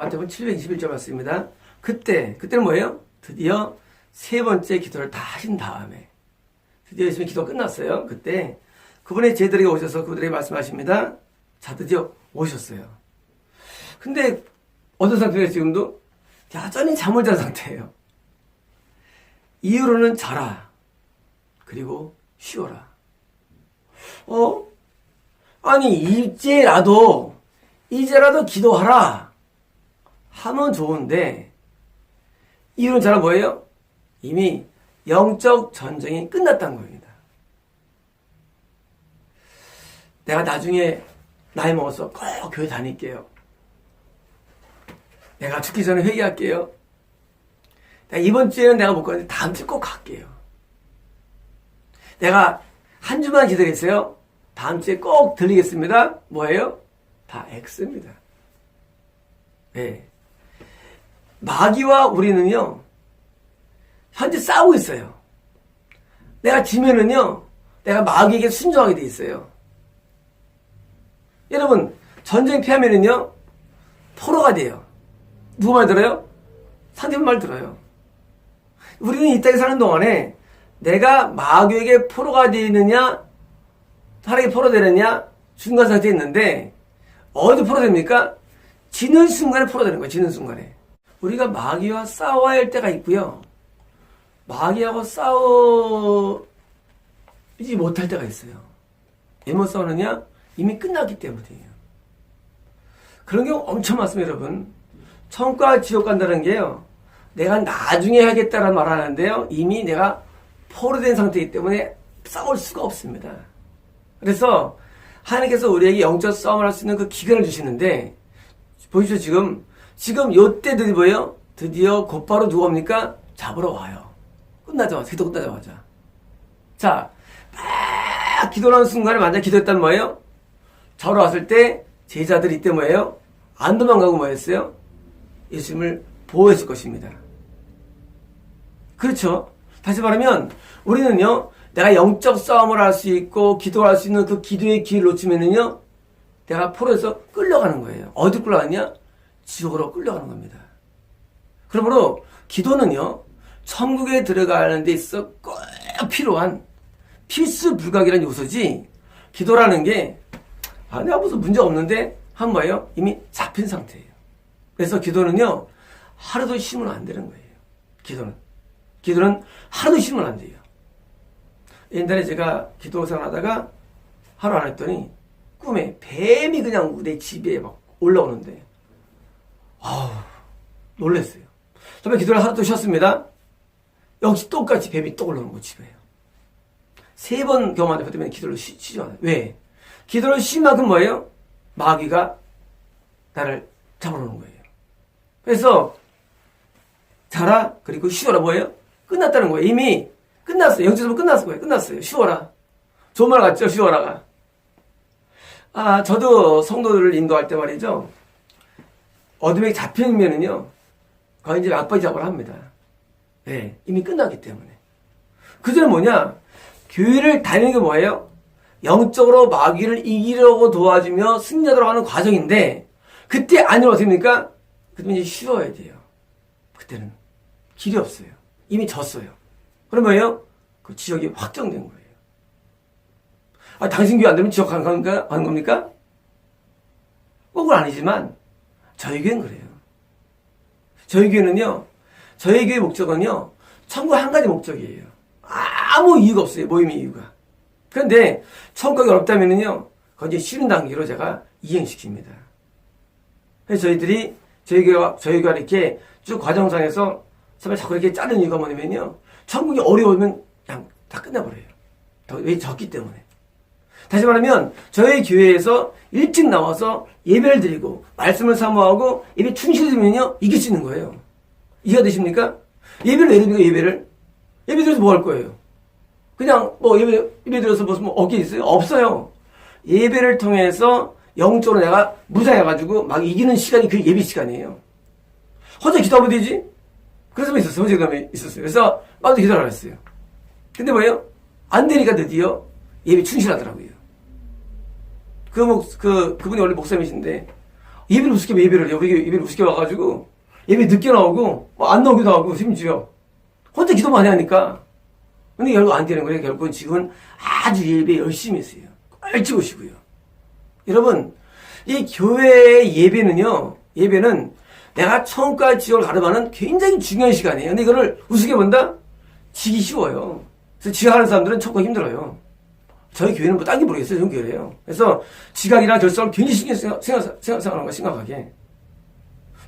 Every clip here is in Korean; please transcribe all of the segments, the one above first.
마태복음 721절 말씀입니다. 그때는 뭐예요? 드디어 세 번째 기도를 다 하신 다음에 드디어 예수님의 기도가 끝났어요. 그때 그분의 제자들에게 오셔서 그들에게 말씀하십니다. 자, 드디어 오셨어요. 근데 어떤 상태예요? 지금도 여전히 잠을 잔 상태예요. 이후로는 자라. 그리고 쉬어라. 아니 이제라도 기도하라 하면 좋은데 이유는 잘 뭐예요? 이미 영적 전쟁이 끝났다는 겁니다. 내가 나중에 나이 먹어서 꼭 교회 다닐게요. 내가 죽기 전에 회개할게요. 이번 주에는 내가 못 가는데 다음 주에 꼭 갈게요. 내가 한 주만 기다리세요. 다음 주에 꼭 들리겠습니다. 뭐예요? 다 X입니다. 네. 마귀와 우리는요, 현재 싸우고 있어요. 내가 지면은요, 내가 마귀에게 순종하게 돼 있어요. 여러분, 전쟁 피하면은요, 포로가 돼요. 누구 말 들어요? 상대방 말 들어요. 우리는 이 땅에 사는 동안에 내가 마귀에게 포로가 되느냐, 사랑에 포로되느냐, 중간 상태에 있는데, 어디 포로됩니까? 지는 순간에 포로되는 거예요, 지는 순간에. 우리가 마귀와 싸워야 할 때가 있고요. 마귀하고 싸우지 못할 때가 있어요. 왜 못 싸우느냐? 이미 끝났기 때문이에요. 그런 경우 엄청 많습니다, 여러분. 천국과 지옥 간다는 게요. 내가 나중에 하겠다라는 말 하는데요. 이미 내가 포로된 상태이기 때문에 싸울 수가 없습니다. 그래서 하나님께서 우리에게 영적 싸움을 할 수 있는 그 기간을 주시는데 보십시오. 지금 요때들이 뭐예요? 드디어 곧바로 누가 옵니까? 잡으러 와요. 끝나자마자, 기도 끝나자마자. 자, 막 기도하는 순간에 만약 기도했단 뭐예요? 잡으러 왔을 때 제자들이 이때 뭐예요? 안 도망가고 뭐였어요? 예수님을 보호했을 것입니다. 그렇죠? 다시 말하면 우리는요, 내가 영적 싸움을 할 수 있고 기도를 할 수 있는 그 기도의 기회를 놓치면은요, 내가 포로에서 끌려가는 거예요. 어디 끌려가느냐? 지옥으로 끌려가는 겁니다. 그러므로 기도는요, 천국에 들어가는 데 있어 꼭 필요한 필수 불가결한 요소지, 기도라는 게 내가 무슨 문제가 없는데 한 뭐예요? 이미 잡힌 상태예요. 그래서 기도는요, 하루도 쉬면 안 되는 거예요. 기도는 하루도 쉬면 안 돼요. 옛날에 제가 기도 생활하다가 하루 안 했더니 꿈에 뱀이 그냥 내 집에 막 올라오는데 놀랐어요. 처음에 기도를 하루 또 쉬었습니다. 역시 똑같이 뱀이 또 올라오는 거 집에요. 3번 경험하는데 그때문에 기도를 쉬지 않아요. 왜? 기도를 쉰 만큼 뭐예요? 마귀가 나를 잡아오는 거예요. 그래서 자라 그리고 쉬어라 뭐예요? 끝났다는 거예요. 이미 끝났어요. 영적으로 끝났어요. 쉬어라. 좋은 말 같죠? 쉬어라가. 저도 성도들을 인도할 때 말이죠. 어둠에 잡혀있면은요, 거의 이제 악바지 잡으라 합니다. 네, 이미 끝났기 때문에. 그전에 뭐냐? 교회를 다니는 게 뭐예요? 영적으로 마귀를 이기려고 도와주며 승리하도록 하는 과정인데, 그때 아니면 어떻게 됩니까? 그때 이제 쉬어야 돼요. 그때는. 길이 없어요. 이미 졌어요. 그럼 뭐예요? 그 지역이 확정된 거예요. 당신 교회 안 되면 지역 가는 겁니까? 꼭은 아니지만, 저희 교회는 그래요. 저희 교회는요, 저희 교회 목적은요, 천국 한 가지 목적이에요. 아무 이유가 없어요. 모임의 이유가. 그런데 천국이 어렵다면은요, 그건 이제 쉬는 단계로 제가 이행시킵니다. 그래서 저희 교회가 이렇게 쭉 과정상에서 정말 자꾸 이렇게 자른 이유가 뭐냐면요, 천국이 어려우면 그냥 다 끝나버려요. 왜 졌기 때문에. 다시 말하면 저희 교회에서 일찍 나와서 예배를 드리고 말씀을 사모하고 예배 충실해지면요, 이길 수 있는 거예요. 이해가 되십니까? 예배를 왜 드립니까? 예배 드려서 뭐 할 거예요? 그냥 뭐 예배 드려서 무슨 얻기 있어요? 없어요. 예배를 통해서 영적으로 내가 무장해가지고 막 이기는 시간이 그 예배 시간이에요. 혼자 기도하면 되지? 그래서 혼자 기도하면 있었어요. 그래서 나도 기도를 했어요. 근데 뭐예요? 안 되니까 드디어 예배 충실하더라고요. 그분이 원래 목사님이신데, 예배를 우습게 예배를 해요. 예배를 우습게 와가지고 예배 늦게 나오고 뭐 안 나오기도 하고 심지어 혼자 기도 많이 하니까. 근데 결국 안 되는 거예요. 결국은 지금은 아주 예배 열심히 했어요. 일찍 오시고요. 여러분, 이 교회의 예배는 내가 천국과 지옥을 가름하는 굉장히 중요한 시간이에요. 근데 이거를 우습게 본다? 지기 쉬워요. 그래서 지각하는 사람들은 천국 힘들어요. 저희 교회는 뭐 딴게 모르겠어요. 좋은 교회예요. 그래서 지각이나 결석을 굉장히 신경 생각하는 거 심각하게.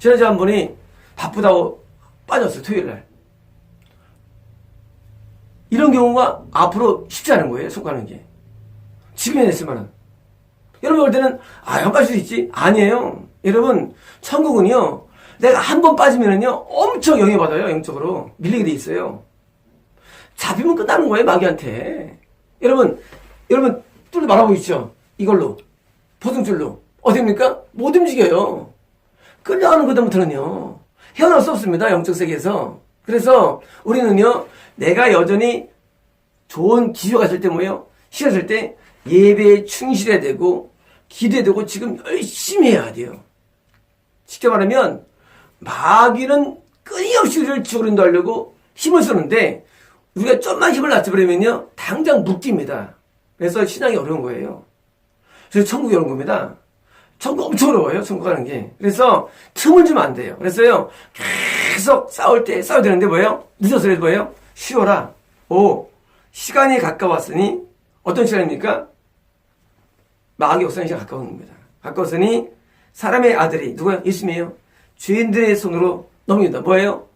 지난주에 한 분이 바쁘다고 빠졌어요. 토요일날. 이런 경우가 앞으로 쉽지 않은 거예요. 속하는 게. 지금 해냈으면은. 여러분 볼 때는 형 빠질 수 있지? 아니에요. 여러분 천국은요. 내가 한 번 빠지면은요. 엄청 영향받아요. 영적으로. 밀리게 돼 있어요. 잡히면 끝나는 거예요. 마귀한테. 여러분 뚫려 말하고 있죠? 이걸로. 보증줄로. 어딥니까? 못 움직여요. 끌려가는 그다음부터는요. 헤어나올 수 없습니다. 영적 세계에서. 그래서 우리는요. 내가 여전히 좋은 기회가 있을 때 뭐예요? 시간 있을 때 예배에 충실해야 되고 기도해야 되고 지금 열심히 해야 돼요. 직접 말하면 마귀는 끊임없이 우리를 죽으려 인도하려고 힘을 쓰는데 우리가 좀만 힘을 낮춰버리면요. 당장 묶입니다. 그래서 신앙이 어려운 거예요. 그래서 천국이 어려운 겁니다. 천국 엄청 어려워요. 천국 가는 게. 그래서 틈을 주면 안 돼요. 그래서요. 계속 싸워야 되는데 뭐예요? 늦어서 해도 뭐예요? 쉬어라. 시간이 가까웠으니 어떤 시간입니까? 마귀 역사의 시간 가까운 겁니다. 가까웠으니 사람의 아들이 누구야? 예수님이에요. 죄인들의 손으로 넘긴다. 뭐예요?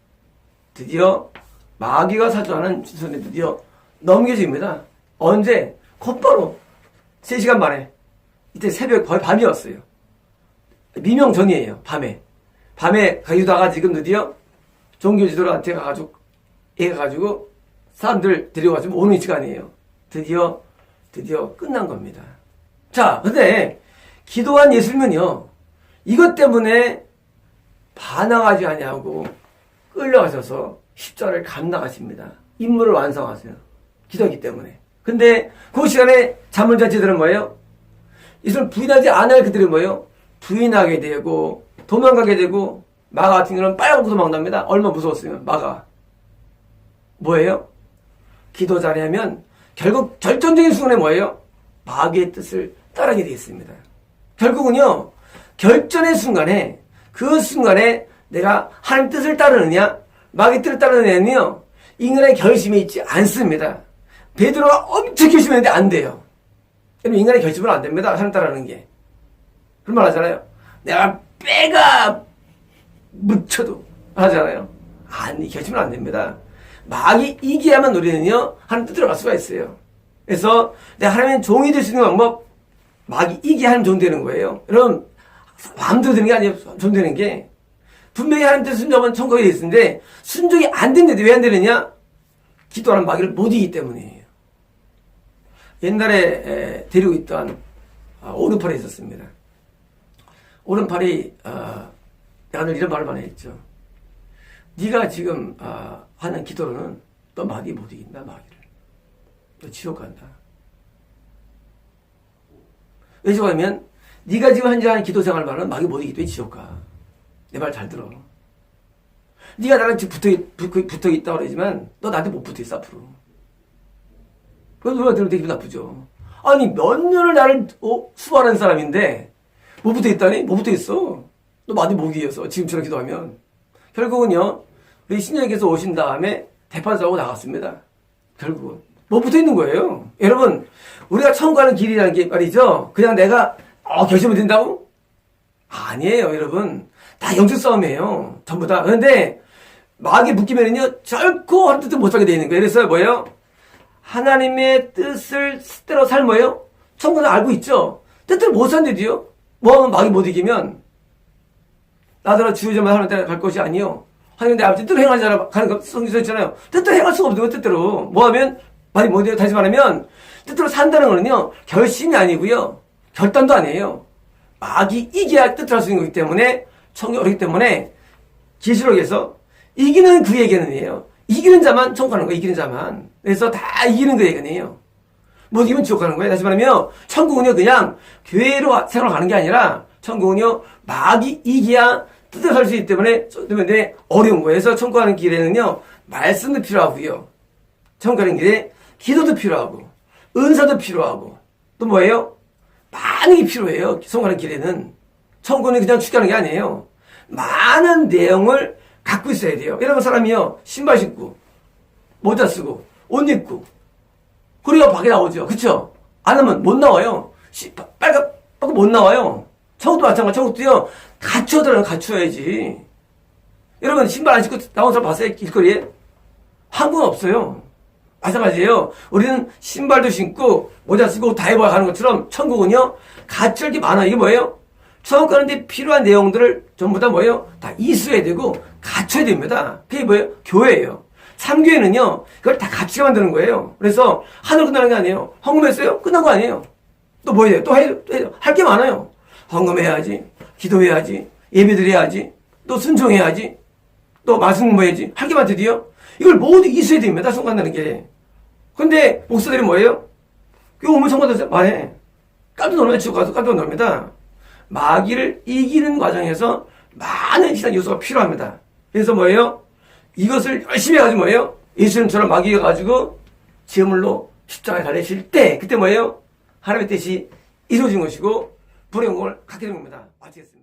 드디어 마귀가 사주하는 손에 드디어 넘겨집니다. 언제? 곧바로 3시간 만에. 이때 새벽 거의 밤이었어요. 미명 전이에요. 밤에 가유다가 지금 드디어 종교지도한테 가가지고 사람들 데려가지고 오는 시간이에요. 드디어 끝난 겁니다. 자, 근데 기도한 예수님은요. 이것 때문에 반항하지 아니하고 끌려가셔서 십자가를 감당하십니다. 임무를 완성하세요. 기도하기 때문에. 근데 그 시간에 자문자치들은 뭐예요? 이것을 부인하지 않을 그들은 뭐예요? 부인하게 되고 도망가게 되고 마가 같은 경우는 빨갛고 도망갑니다. 얼마나 무서웠으면 마가. 뭐예요? 기도 잘하면 결국 결정적인 순간에 뭐예요? 마귀의 뜻을 따르게 되어 있습니다. 결국은요. 결전의 순간에 그 순간에 내가 하나님 뜻을 따르느냐 마귀의 뜻을 따르느냐는요. 인간의 결심이 있지 않습니다. 베드로가 엄청 결심했는데 안 돼요. 여러분 인간의 결심은 안 됩니다. 하나님 따르는 게. 그런 말 하잖아요. 내가 빼가 묻혀도 하잖아요. 아니 결심은 안 됩니다. 마귀 이기야만 우리는요. 하나님 뜻대로 갈 수가 있어요. 그래서 내가 하나님의 종이 될 수 있는 방법 마귀 이기야 하나님 종 되는 거예요. 여러분 마음대로 되는 게 아니에요. 종 되는 게 분명히 하나님 뜻 순종하면 천국에 있는데 순종이 안 되는데 왜 안 되느냐? 기도하는 마귀를 못 이기기 때문이에요. 옛날에 데리고 있던 오른팔이 있었습니다. 오른팔이 내가 늘 이런 말을 많이 했죠. 네가 지금 하는 기도로는 너 마귀 못 이긴다. 마귀를. 너 지옥 간다. 왜 지옥 가면 네가 지금 현재 하는 기도 생활 말은 마귀 못 이기기 때문에 지옥 가. 내 말 잘 들어. 네가 나랑 지금 붙어 있다고 그러지만 너 나한테 못 붙어 있어 앞으로. 그래서 너가 들으면 되게 기분 나쁘죠. 아니 몇 년을 나를 수고하는 사람인데 못 붙어 있다니? 못 붙어 있어. 너 많이 못 이겨서 지금처럼 기도하면. 결국은요. 우리 신령께서 오신 다음에 대판사하고 나갔습니다. 결국은. 못 붙어 있는 거예요. 여러분 우리가 천국 가는 길이라는 게 말이죠. 그냥 내가 결심을 된다고? 아니에요 여러분. 다 영적 싸움이에요. 전부 다. 그런데 마귀에 묶이면은요. 결코 하나님 뜻을 못 살게 되어 있는 거예요. 그래서 뭐예요? 하나님의 뜻을 뜻대로 삶아요. 천국은 알고 있죠. 뜻대로 못 산대도요. 뭐하면 마귀 못 이기면 나더러 주의자만 하는 데가 갈 것이 아니요. 하나님 내 아버지 뜻대로 행하자라 가는 거 성경에 있잖아요. 뜻대로 행할 수가 없는 거예요. 뜻대로. 뭐하면 많이 못 이겨. 다시 말하면 뜻대로 산다는 거는요. 결심이 아니고요. 결단도 아니에요. 마귀 이겨야 뜻대로 할 수 있는 거기 때문에 천국이 어렵기 때문에 계시록에서 이기는 그 얘기는요. 이기는 자만 천국 가는 거예요. 이기는 자만. 그래서 다 이기는 그 얘기네요. 못 이기면 지옥 가는 거예요. 다시 말하면 천국은요. 그냥 교회로 생활 가는 게 아니라 천국은요, 마귀 이기야 뜻대로 살 수 있기 때문에 어려운 거예요. 그래서 천국 가는 길에는요, 말씀도 필요하고요. 천국 가는 길에 기도도 필요하고, 은사도 필요하고, 또 뭐예요? 많은 게 필요해요. 천국 가는 길에는. 천국은 그냥 죽게 하는 게 아니에요. 많은 내용을 갖고 있어야 돼요. 이런 사람이요, 신발 신고, 모자 쓰고, 옷 입고, 그리고 밖에 나오죠. 그쵸? 안 하면 못 나와요. 빨갛고 못 나와요. 천국도 마찬가지. 천국도요, 갖춰야지. 여러분, 신발 안 신고 나온 사람 봤어요? 길거리에? 한국은 없어요. 마찬가지예요. 우리는 신발도 신고, 모자 쓰고 다 입어야 하는 것처럼, 천국은요, 갖출 게 많아. 이게 뭐예요? 천국 가는데 필요한 내용들을 전부 다 뭐예요? 다 이수해야 되고, 갖춰야 됩니다. 그게 뭐예요? 교회예요. 3교회는요, 그걸 다 같이 만드는 거예요. 그래서 하늘 끝나는 게 아니에요. 헌금했어요? 끝난 거 아니에요. 또 뭐 해요? 또 할 게 많아요. 헌금해야지, 기도해야지, 예배드려야지, 또 순종해야지, 또 말씀 공부해야지. 할 게 많대요. 이걸 모두 이수해야 됩니다. 천국 간다는 게. 근데 목사들이 뭐예요? 이거 오면 천국 간다 말해. 깜짝 놀라면 지옥 가서 깜짝 놀랍니다. 마귀를 이기는 과정에서 많은 신앙 요소가 필요합니다. 그래서 뭐예요? 이것을 열심히 해가지고 뭐예요? 예수님처럼 마귀가 가지고 제물로 십자가에 달리실 때, 그때 뭐예요? 하나님의 뜻이 이루어진 것이고, 불의 영광을 갖게 된 겁니다. 마치겠습니다.